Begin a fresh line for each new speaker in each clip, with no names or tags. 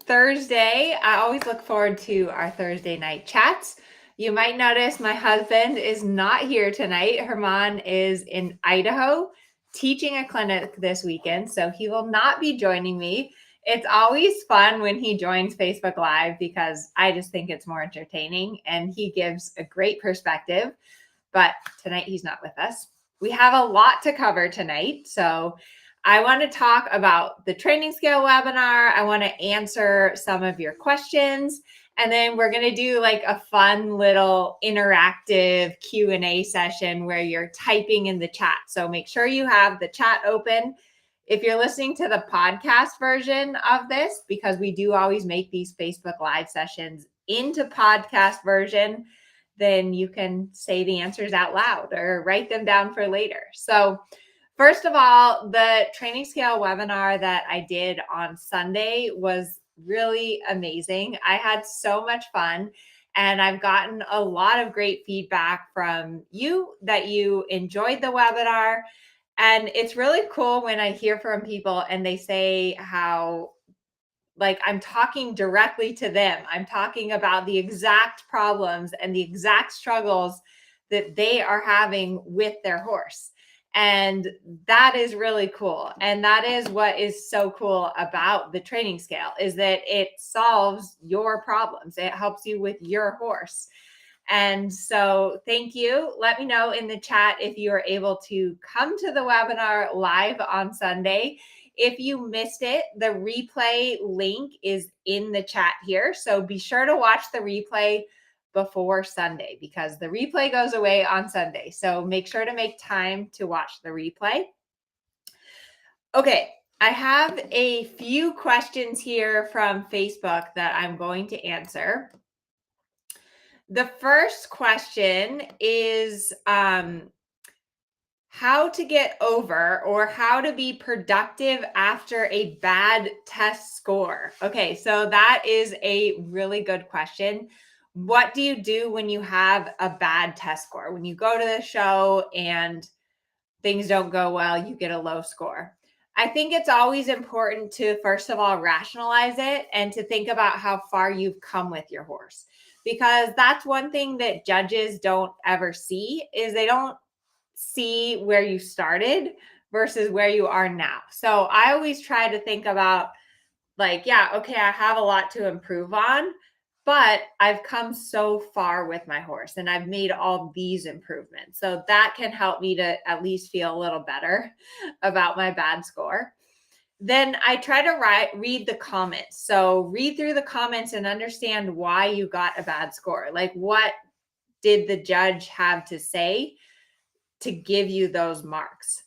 Thursday. I always look forward to our Thursday night chats. You might notice my husband is not here tonight. Herman is in Idaho teaching a clinic this weekend, so he will not be joining me. It's always fun when he joins Facebook Live because I just think it's more entertaining and he gives a great perspective. But tonight he's not with us. We have a lot to cover tonight, so I want to talk about the training scale webinar. I want to answer some of your questions. And then we're going to do like a fun little interactive Q&A session where you're typing in the chat. So make sure you have the chat open. If you're listening to the podcast version of this, because we do always make these Facebook Live sessions into podcast version, then you can say the answers out loud or write them down for later. So first of all, the training scale webinar that I did on Sunday was really amazing. I had so much fun and I've gotten a lot of great feedback from you that you enjoyed the webinar. And it's really cool when I hear from people and they say how like I'm talking directly to them. I'm talking about the exact problems and the exact struggles that they are having with their horse. And that is really cool. And that is what is so cool about the training scale is that it solves your problems. It helps you with your horse. And so thank you. Let me know in the chat if you are able to come to the webinar live on Sunday. If you missed it, the replay link is in the chat here. So be sure to watch the replay before Sunday because the replay goes away on Sunday. So make sure to make time to watch the replay. Okay, I have a few questions here from Facebook that I'm going to answer. The first question is how to get over or how to be productive after a bad test score. Okay, so that is a really good question. What do you do when you have a bad test score? When you go to the show and things don't go well, you get a low score. I think it's always important to, first of all, rationalize it and to think about how far you've come with your horse. Because that's one thing that judges don't ever see is they don't see where you started versus where you are now. So I always try to think about like, yeah, okay, I have a lot to improve on, but I've come so far with my horse and I've made all these improvements. So that can help me to at least feel a little better about my bad score. Then I try to read the comments. So read through the comments and understand why you got a bad score. Like what did the judge have to say to give you those marks?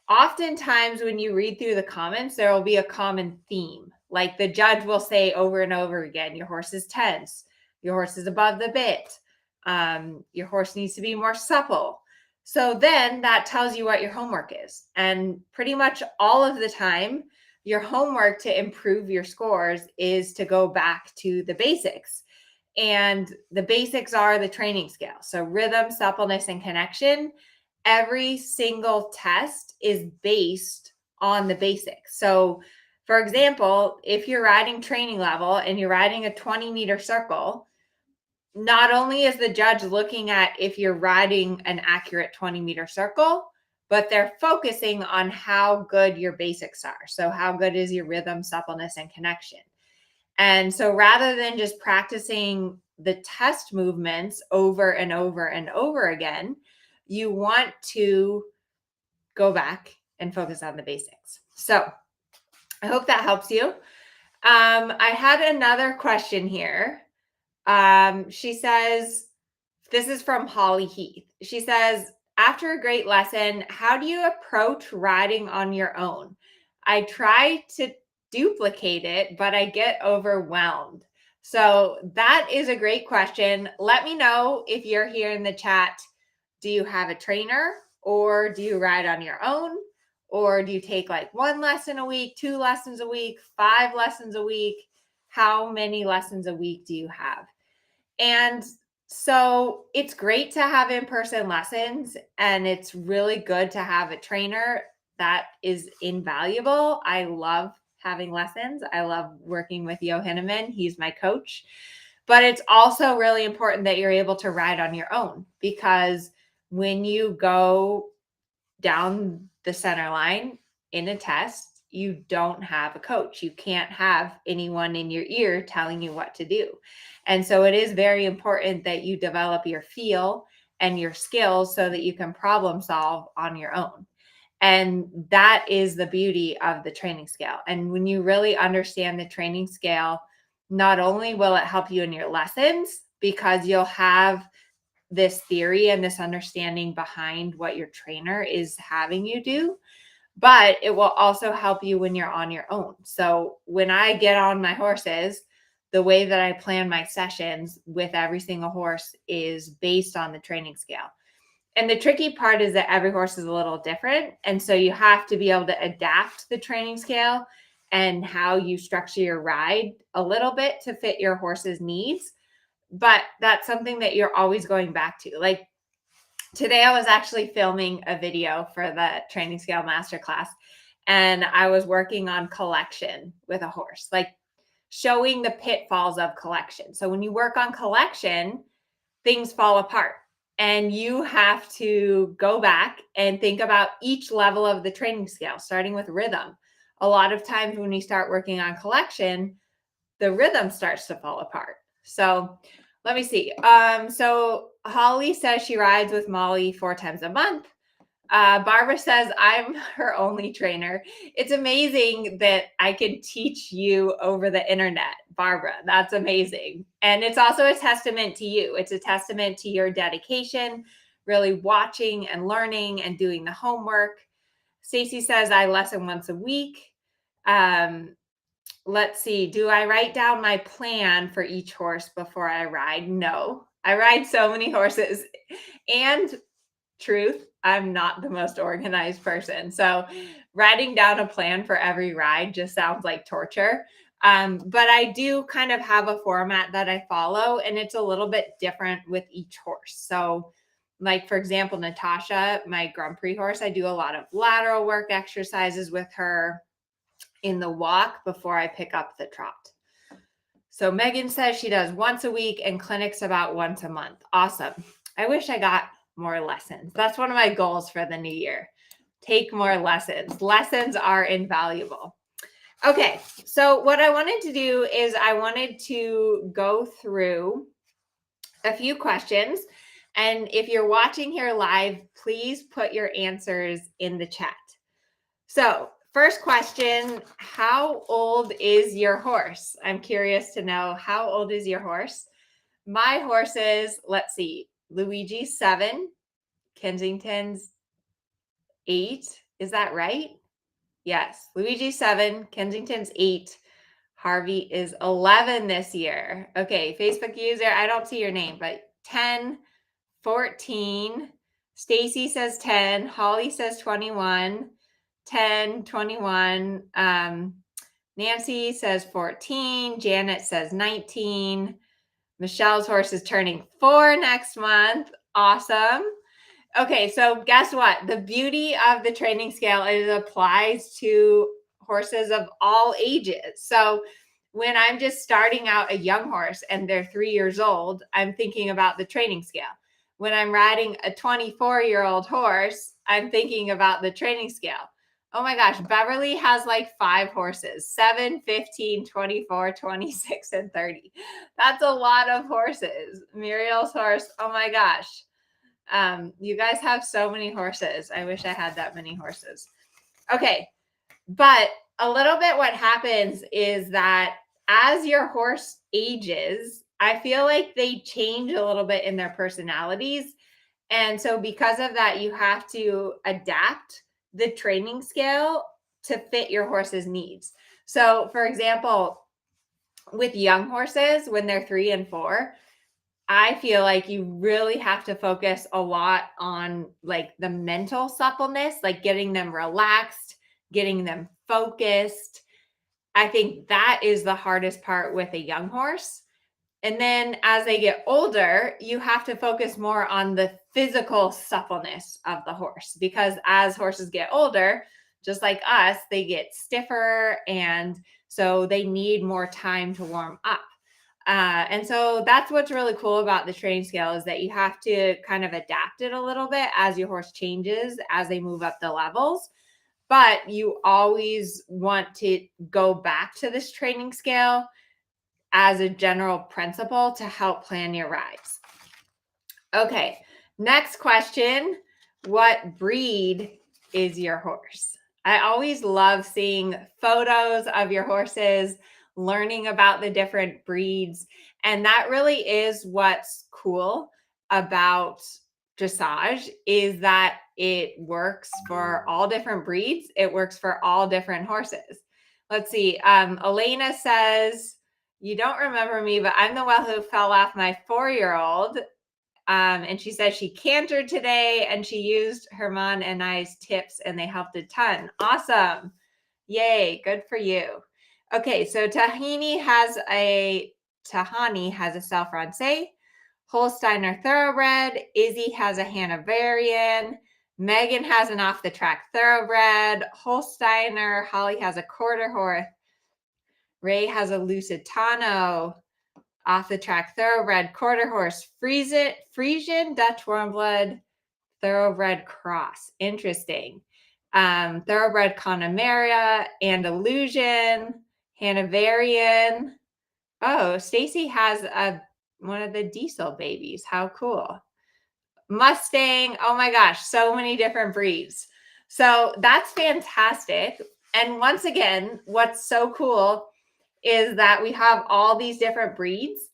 Oftentimes when you read through the comments, there will be a common theme. Like the judge will say over and over again, your horse is tense, your horse is above the bit, your horse needs to be more supple. So then that tells you what your homework is. And pretty much all of the time, your homework to improve your scores is to go back to the basics. And the basics are the training scale. So rhythm, suppleness, and connection. Every single test is based on the basics. So for example, if you're riding training level and you're riding a 20-meter circle, not only is the judge looking at if you're riding an accurate 20-meter circle, but they're focusing on how good your basics are. So how good is your rhythm, suppleness, and connection? And so rather than just practicing the test movements over and over and over again, you want to go back and focus on the basics. So I hope that helps you. I had another question here. She says, this is from Holly Heath. She says, after a great lesson, how do you approach riding on your own? I try to duplicate it, but I get overwhelmed. So that is a great question. Let me know if you're here in the chat. Do you have a trainer or do you ride on your own? Or do you take like 1 lesson a week, 2 lessons a week, 5 lessons a week? How many lessons a week do you have? And so it's great to have in-person lessons and it's really good to have a trainer. That is invaluable. I love having lessons. I love working with Johanneman. He's my coach. But it's also really important that you're able to ride on your own, because when you go down the center line in a test, you don't have a coach. You can't have anyone in your ear telling you what to do. And so it is very important that you develop your feel and your skills so that you can problem solve on your own. And that is the beauty of the training scale. And when you really understand the training scale, not only will it help you in your lessons, because you'll have this theory and this understanding behind what your trainer is having you do, but it will also help you when you're on your own. So when I get on my horses, the way that I plan my sessions with every single horse is based on the training scale. And the tricky part is that every horse is a little different. And so you have to be able to adapt the training scale and how you structure your ride a little bit to fit your horse's needs. But that's something that you're always going back to. Like today, I was actually filming a video for the training scale masterclass, and I was working on collection with a horse, like showing the pitfalls of collection. So when you work on collection, things fall apart. And you have to go back and think about each level of the training scale, starting with rhythm. A lot of times when you start working on collection, the rhythm starts to fall apart. So let me see. So Holly says she rides with Molly 4 times a month. Barbara says, I'm her only trainer. It's amazing that I can teach you over the internet, Barbara. That's amazing. And it's also a testament to you. It's a testament to your dedication, really watching and learning and doing the homework. Stacy says, I lesson once a week. Let's see. Do I write down my plan for each horse before I ride? No. I ride so many horses. And truth, I'm not the most organized person. So writing down a plan for every ride just sounds like torture. But I do kind of have a format that I follow, and it's a little bit different with each horse. So like, for example, Natasha, my Grand Prix horse, I do a lot of lateral work exercises with her in the walk before I pick up the trot. So Megan says she does once a week and clinics about once a month. Awesome. I wish I got more lessons. That's one of my goals for the new year. Take more lessons. Lessons are invaluable. Okay, so what I wanted to do is I wanted to go through a few questions. And if you're watching here live, please put your answers in the chat. So first question, how old is your horse? I'm curious to know, how old is your horse? My horses, let's see, Luigi's 7, Kensington's 8. Is that right? Yes. Luigi's 7, Kensington's 8. Harvey is 11 this year. Okay, Facebook user, I don't see your name, but 10, 14. Stacy says 10. Holly says 21. 10, 21. Nancy says 14. Janet says 19. Michelle's horse is turning 4 next month. Awesome. Okay, so guess what? The beauty of the training scale is it applies to horses of all ages. So when I'm just starting out a young horse and they're 3 years old, I'm thinking about the training scale. When I'm riding a 24-year-old horse, I'm thinking about the training scale. Oh my gosh, Beverly has like 5 horses, 7, 15, 24, 26, and 30. That's a lot of horses. Muriel's horse, oh my gosh. You guys have so many horses. I wish I had that many horses. Okay, but a little bit what happens is that as your horse ages, I feel like they change a little bit in their personalities. And so because of that, you have to adapt the training scale to fit your horse's needs. So for example, with young horses, when they're 3 and 4, I feel like you really have to focus a lot on like the mental suppleness, like getting them relaxed, getting them focused. I think that is the hardest part with a young horse. And then as they get older, you have to focus more on the physical suppleness of the horse, because as horses get older, just like us, they get stiffer, and so they need more time to warm up. And so that's what's really cool about the training scale, is that you have to kind of adapt it a little bit as your horse changes, as they move up the levels. But you always want to go back to this training scale as a general principle to help plan your rides. Okay, next question. What breed is your horse? I always love seeing photos of your horses, learning about the different breeds. And that really is what's cool about dressage, is that it works for all different breeds. It works for all different horses. Let's see. Elena says, you don't remember me, but I'm the one who fell off my 4-year-old. And she says she cantered today and she used Herman and I's tips and they helped a ton. Awesome. Yay. Good for you. Okay. So Tahani has a Self-Francais. Holsteiner Thoroughbred. Izzy has a Hanoverian. Megan has an Off the Track Thoroughbred. Holsteiner. Holly has a Quarter Horse. Ray has a Lusitano. Off the Track Thoroughbred, Quarter Horse, Frisian, Dutch Warmblood, Thoroughbred Cross. Interesting. Thoroughbred Connemara, Andalusian, Hanoverian. Oh, Stacy has one of the Diesel babies. How cool. Mustang. Oh my gosh, so many different breeds. So that's fantastic. And once again, what's so cool is that we have all these different breeds,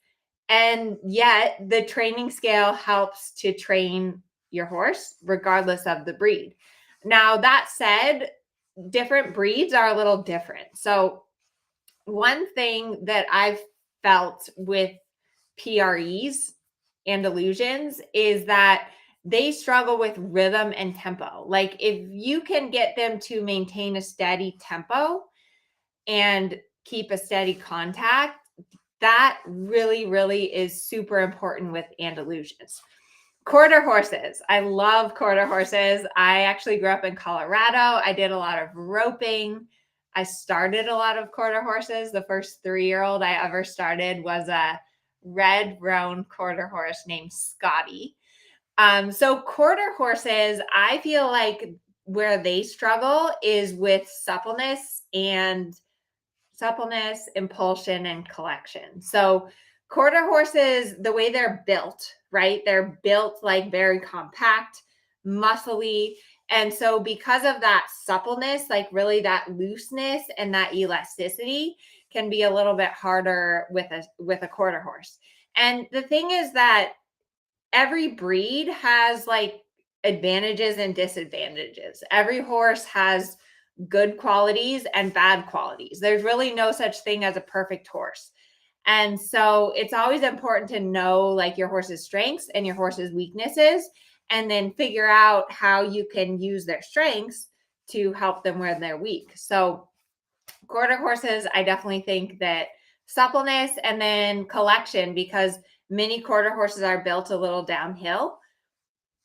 and yet the training scale helps to train your horse regardless of the breed. Now, that said, different breeds are a little different. So one thing that I've felt with PREs and illusions is that they struggle with rhythm and tempo. Like if you can get them to maintain a steady tempo and keep a steady contact, that really, really is super important with Andalusians. Quarter horses. I love quarter horses. I actually grew up in Colorado. I did a lot of roping. I started a lot of quarter horses. The first 3-year-old I ever started was a red roan quarter horse named Scotty. So quarter horses, I feel like where they struggle is with suppleness, impulsion, and collection. So quarter horses, the way they're built, right? They're built like very compact, muscly. And so because of that suppleness, like really that looseness and that elasticity can be a little bit harder with a quarter horse. And the thing is that every breed has like advantages and disadvantages. Every horse has good qualities and bad qualities. There's really no such thing as a perfect horse. And so it's always important to know like your horse's strengths and your horse's weaknesses, and then figure out how you can use their strengths to help them when they're weak. So quarter horses, I definitely think that suppleness and then collection, because many quarter horses are built a little downhill,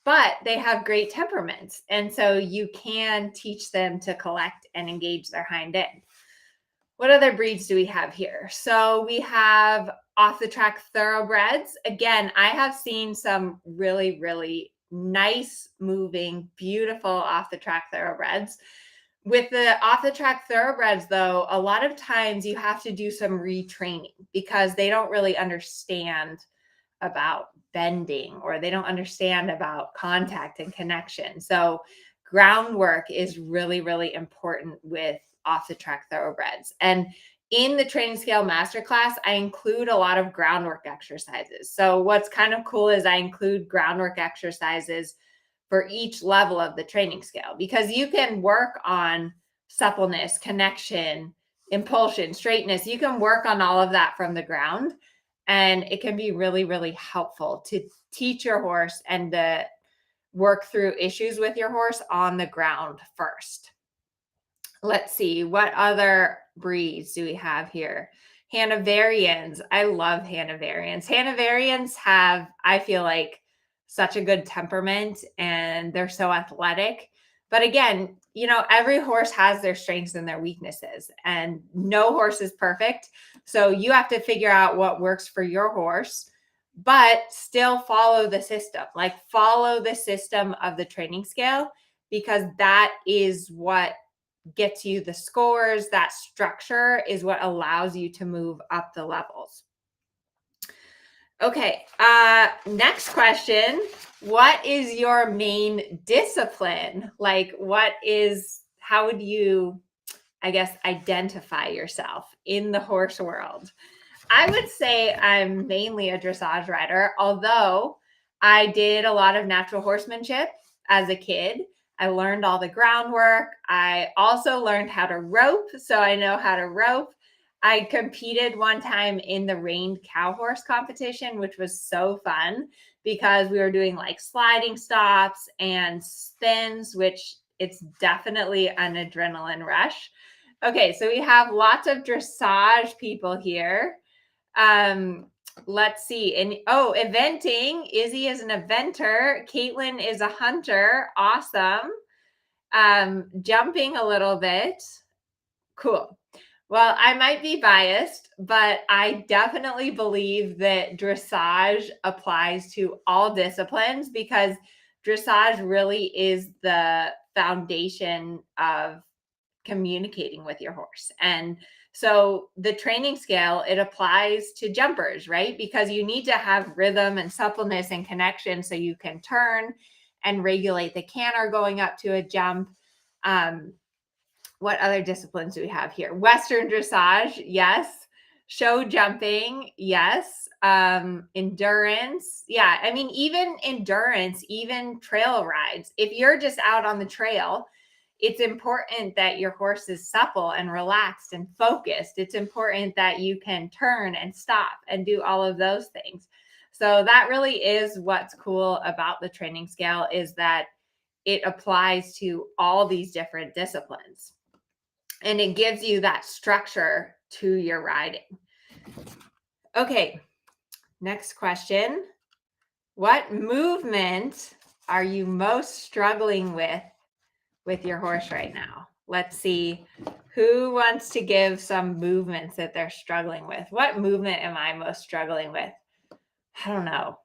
but they have great temperaments. And so you can teach them to collect and engage their hind end. What other breeds do we have here? So we have Off the Track Thoroughbreds. Again, I have seen some really, really nice moving, beautiful Off the Track Thoroughbreds. With the Off the Track Thoroughbreds, though, a lot of times you have to do some retraining because they don't really understand about bending, or they don't understand about contact and connection. So groundwork is really, really important with Off the Track Thoroughbreds. And in the Training Scale Masterclass, I include a lot of groundwork exercises. So what's kind of cool is I include groundwork exercises for each level of the training scale, because you can work on suppleness, connection, impulsion, straightness. You can work on all of that from the ground. And it can be really, really helpful to teach your horse and to work through issues with your horse on the ground first. Let's see, what other breeds do we have here? Hanoverians. I love Hanoverians. Hanoverians have, I feel like, such a good temperament, and they're so athletic. But again, every horse has their strengths and their weaknesses, and no horse is perfect. So you have to figure out what works for your horse, but still follow the system. Like, follow the system of the training scale, because that is what gets you the scores. That structure is what allows you to move up the levels. Okay, next question. What is your main discipline? Like, how would you, I guess, identify yourself in the horse world? I would say I'm mainly a dressage rider, although I did a lot of natural horsemanship as a kid. I learned all the groundwork. I also learned how to rope, so I know how to rope. I competed one time in the reined cow horse competition, which was so fun because we were doing like sliding stops and spins, which it's definitely an adrenaline rush. Okay, so we have lots of dressage people here. Let's see. And eventing. Izzy is an eventer. Caitlin is a hunter. Awesome. Jumping a little bit. Cool. Well, I might be biased, but I definitely believe that dressage applies to all disciplines, because dressage really is the foundation of communicating with your horse. And so the training scale, it applies to jumpers, right? Because you need to have rhythm and suppleness and connection so you can turn and regulate the canter going up to a jump. What other disciplines do we have here? Western dressage, yes. Show jumping, yes. Endurance, yeah. I mean, even endurance, even trail rides. If you're just out on the trail, it's important that your horse is supple and relaxed and focused. It's important that you can turn and stop and do all of those things. So that really is what's cool about the training scale, is that it applies to all these different disciplines. And it gives you that structure to your riding. Okay, next question. What movement are you most struggling with your horse right now? Let's see. Who wants to give some movements that they're struggling with? What movement am I most struggling with? I don't know.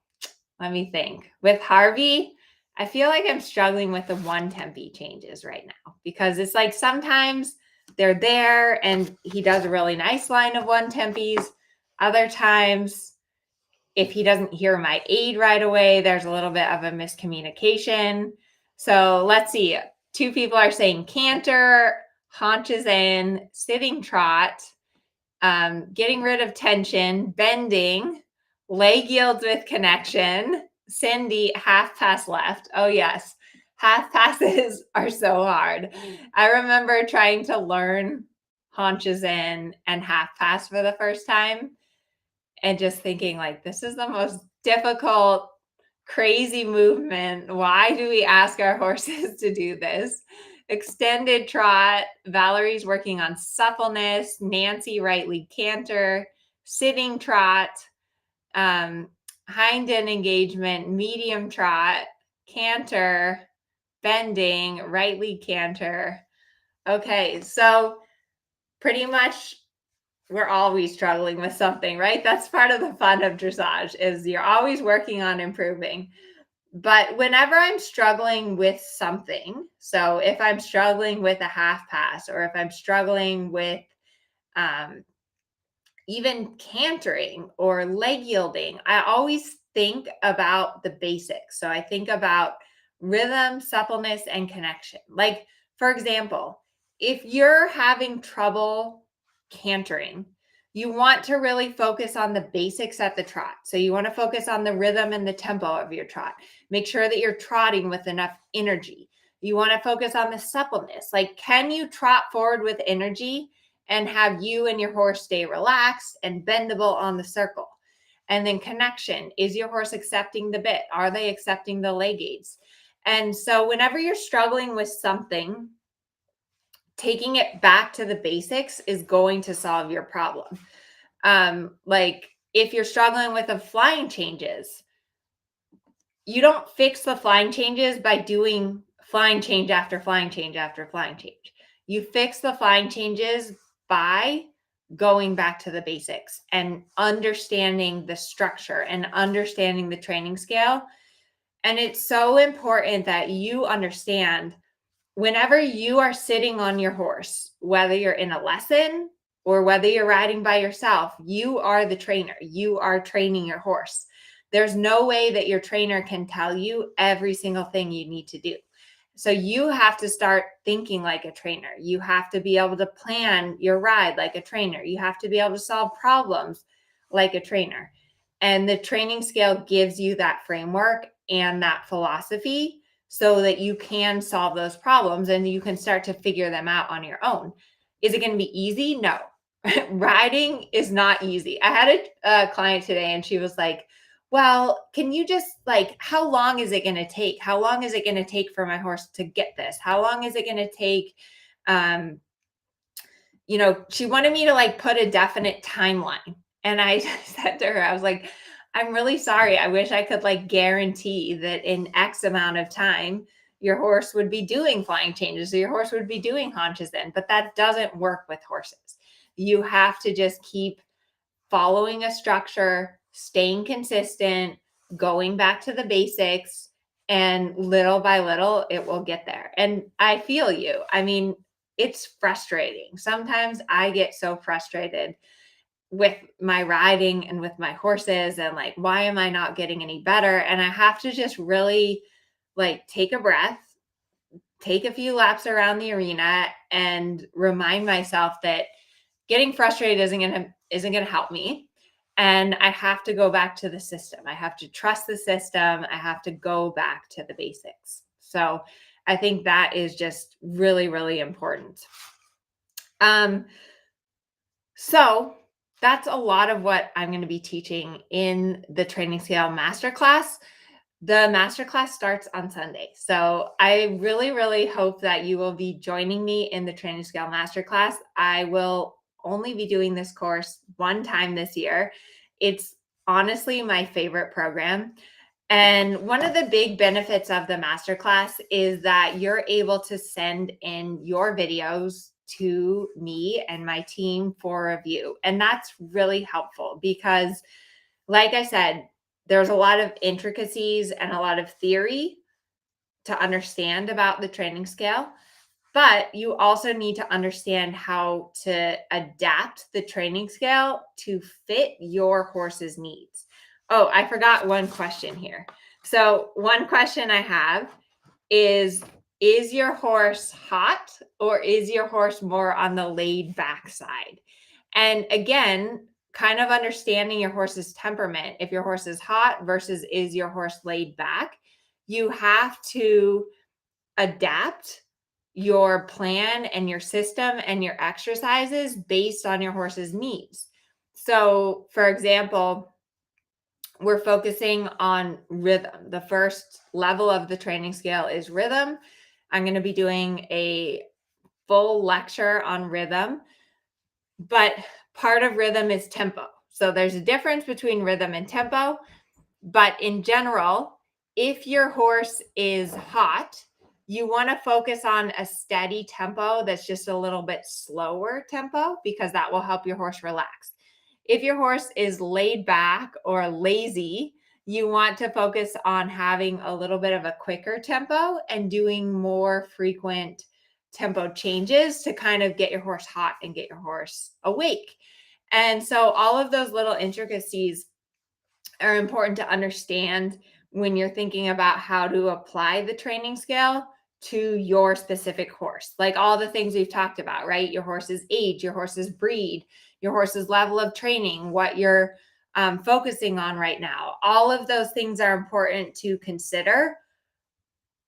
Let me think. With Harvey, I feel like I'm struggling with the one tempi changes right now, because it's like sometimes they're there and he does a really nice line of one tempis. Other times, if he doesn't hear my aid right away, there's a little bit of a miscommunication. So let's see. Two people are saying canter, haunches in, sitting trot, getting rid of tension, bending, leg yields with connection. Cindy, half pass left. Oh, yes. Half passes are so hard. I remember trying to learn haunches in and half pass for the first time and just thinking, like, this is the most difficult, crazy movement. Why do we ask our horses to do this? Extended trot. Valerie's working on suppleness. Nancy, right lead canter. Sitting trot. Hind end engagement. Medium trot. Canter. Bending. Right lead canter. Okay, so pretty much we're always struggling with something, right? That's part of the fun of dressage, is you're always working on improving. But whenever I'm struggling with something, so if I'm struggling with a half pass, or if I'm struggling with even cantering or leg yielding, I always think about the basics. So I think about rhythm, suppleness, and connection. Like, for example, if you're having trouble cantering, you want to really focus on the basics at the trot. So you want to focus on the rhythm and the tempo of your trot. Make sure that you're trotting with enough energy. You want to focus on the suppleness. Like, can you trot forward with energy and have you and your horse stay relaxed and bendable on the circle? And then connection. Is your horse accepting the bit? Are they accepting the leg aids? And so whenever you're struggling with something, taking it back to the basics is going to solve your problem. Like, if you're struggling with the flying changes, you don't fix the flying changes by doing flying change after flying change after flying change. You fix the flying changes by going back to the basics and understanding the structure and understanding the training scale. And it's so important that you understand whenever you are sitting on your horse, whether you're in a lesson or whether you're riding by yourself, you are the trainer. You are training your horse. There's no way that your trainer can tell you every single thing you need to do. So you have to start thinking like a trainer. You have to be able to plan your ride like a trainer. You have to be able to solve problems like a trainer. And the training scale gives you that framework and that philosophy so that you can solve those problems and you can start to figure them out on your own. Is it going to be easy? No. Riding is not easy. I had a client today and she was like, well, can you just like, how long is it going to take? How long is it going to take for my horse to get this? How long is it going to take? She wanted me to like put a definite timeline. And I said to her, I was like, I'm really sorry. I wish I could like guarantee that in X amount of time, your horse would be doing flying changes or your horse would be doing haunches in, but that doesn't work with horses. You have to just keep following a structure, staying consistent, going back to the basics, and little by little, it will get there. And I feel you. I mean, it's frustrating. Sometimes I get so frustrated with my riding and with my horses and like, why am I not getting any better? And I have to just really like take a breath, take a few laps around the arena and remind myself that getting frustrated isn't going to help me. And I have to go back to the system. I have to trust the system. I have to go back to the basics. So I think that is just really, really important. So that's a lot of what I'm going to be teaching in the Training Scale Masterclass. The masterclass starts on Sunday. So I really, really hope that you will be joining me in the Training Scale Masterclass. I will only be doing this course one time this year. It's honestly my favorite program. And one of the big benefits of the masterclass is that you're able to send in your videos to me and my team for review. And that's really helpful because, like I said, there's a lot of intricacies and a lot of theory to understand about the training scale, but you also need to understand how to adapt the training scale to fit your horse's needs. Oh, I forgot one question here. So one question I have is your horse hot or is your horse more on the laid back side? And again, kind of understanding your horse's temperament. If your horse is hot versus is your horse laid back, you have to adapt your plan and your system and your exercises based on your horse's needs. So, for example, we're focusing on rhythm. The first level of the training scale is rhythm. I'm going to be doing a full lecture on rhythm, but part of rhythm is tempo. So there's a difference between rhythm and tempo, but in general, if your horse is hot, you want to focus on a steady tempo that's just a little bit slower tempo because that will help your horse relax. If your horse is laid back or lazy, you want to focus on having a little bit of a quicker tempo and doing more frequent tempo changes to kind of get your horse hot and get your horse awake. And so all of those little intricacies are important to understand when you're thinking about how to apply the training scale to your specific horse. Like all the things we've talked about, right? Your horse's age, your horse's breed, your horse's level of training, what you're focusing on right now. All of those things are important to consider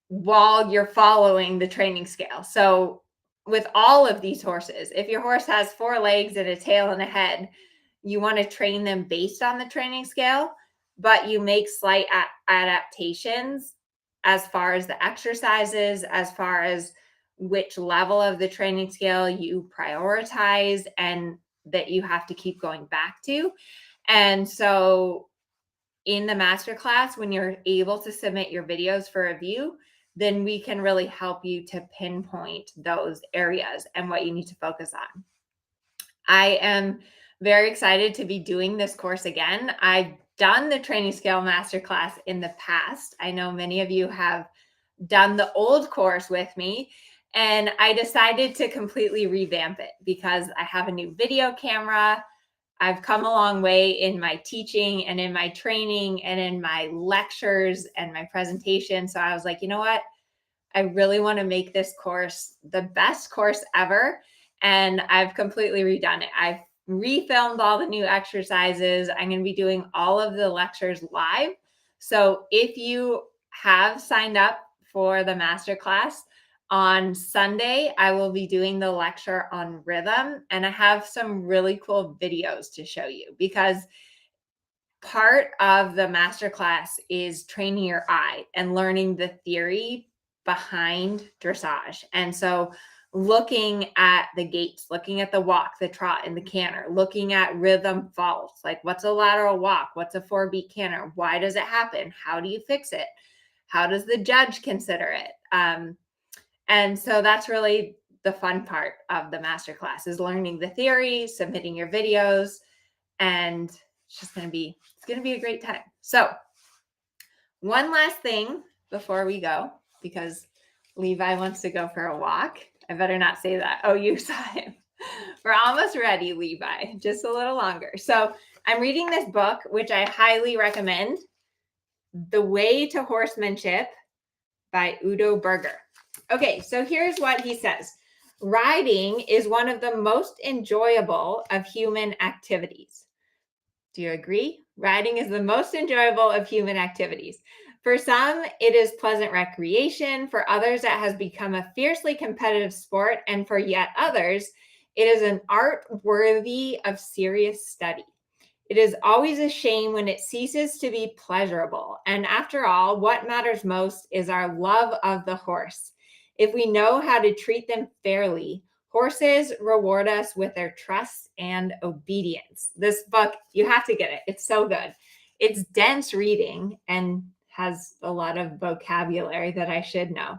while you're following the training scale. So with all of these horses, if your horse has 4 legs and a tail and a head, you want to train them based on the training scale, but you make slight adaptations as far as the exercises, as far as which level of the training scale you prioritize and that you have to keep going back to. And so in the masterclass, when you're able to submit your videos for review, then we can really help you to pinpoint those areas and what you need to focus on. I am very excited to be doing this course again. I've done the Training Scale Masterclass in the past. I know many of you have done the old course with me, and I decided to completely revamp it because I have a new video camera. I've come a long way in my teaching and in my training and in my lectures and my presentation. So I was like, you know what? I really want to make this course the best course ever. And I've completely redone it. I've refilmed all the new exercises. I'm going to be doing all of the lectures live. So if you have signed up for the masterclass, on Sunday, I will be doing the lecture on rhythm, and I have some really cool videos to show you because part of the masterclass is training your eye and learning the theory behind dressage. And so looking at the gaits, looking at the walk, the trot, and the canter, looking at rhythm faults, like what's a lateral walk? What's a 4-beat canter? Why does it happen? How do you fix it? How does the judge consider it? And so that's really the fun part of the masterclass is learning the theory, submitting your videos, and it's going to be a great time. So one last thing before we go, because Levi wants to go for a walk. I better not say that. Oh, you saw him. We're almost ready, Levi, just a little longer. So I'm reading this book, which I highly recommend, The Way to Horsemanship by Udo Berger. Okay, so here's what he says. Riding is one of the most enjoyable of human activities. Do you agree? Riding is the most enjoyable of human activities. For some, it is pleasant recreation. For others, it has become a fiercely competitive sport. And for yet others, it is an art worthy of serious study. It is always a shame when it ceases to be pleasurable. And after all, what matters most is our love of the horse. If we know how to treat them fairly, horses reward us with their trust and obedience. This book, you have to get it. It's so good. It's dense reading and has a lot of vocabulary that I should know.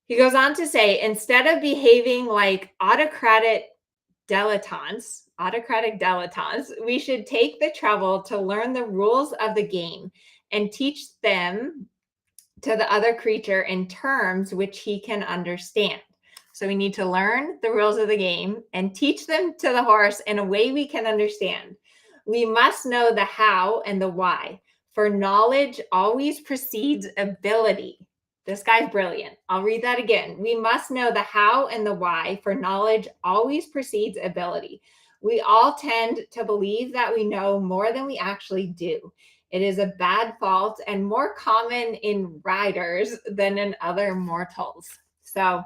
He goes on to say, instead of behaving like autocratic dilettantes, we should take the trouble to learn the rules of the game and teach them to the other creature in terms which he can understand. So we need to learn the rules of the game and teach them to the horse in a way we can understand. We must know the how and the why, for knowledge always precedes ability. This guy's brilliant. I'll read that again. We must know the how and the why, for knowledge always precedes ability. We all tend to believe that we know more than we actually do. It is a bad fault and more common in riders than in other mortals. So,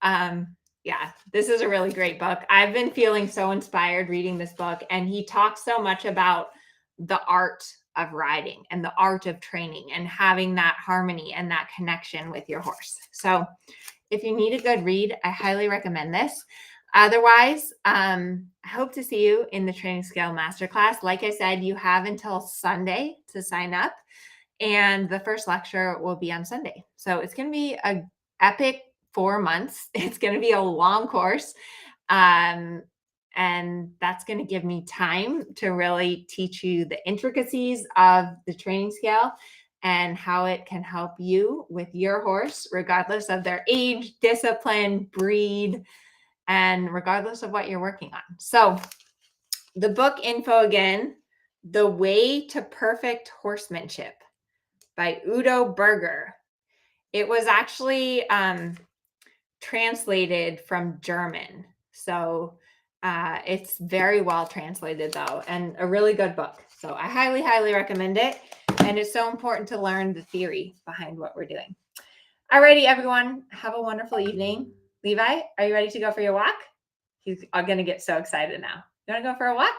yeah, this is a really great book. I've been feeling so inspired reading this book, and he talks so much about the art of riding and the art of training and having that harmony and that connection with your horse. So if you need a good read, I highly recommend this. Otherwise, I hope to see you in the Training Scale Masterclass. Like I said, you have until Sunday to sign up, and the first lecture will be on Sunday. So it's going to be an epic 4 months. It's going to be a long course. And that's going to give me time to really teach you the intricacies of the training scale and how it can help you with your horse, regardless of their age, discipline, breed, and regardless of what you're working on. So the book info again, The Way to Perfect Horsemanship by Udo Berger. It was actually translated from German. So it's very well translated though, and a really good book. So I highly, highly recommend it. And it's so important to learn the theory behind what we're doing. Alrighty, everyone. Have a wonderful evening. Levi, are you ready to go for your walk? He's going to get so excited now. You want to go for a walk?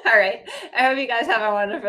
All right. I hope you guys have a wonderful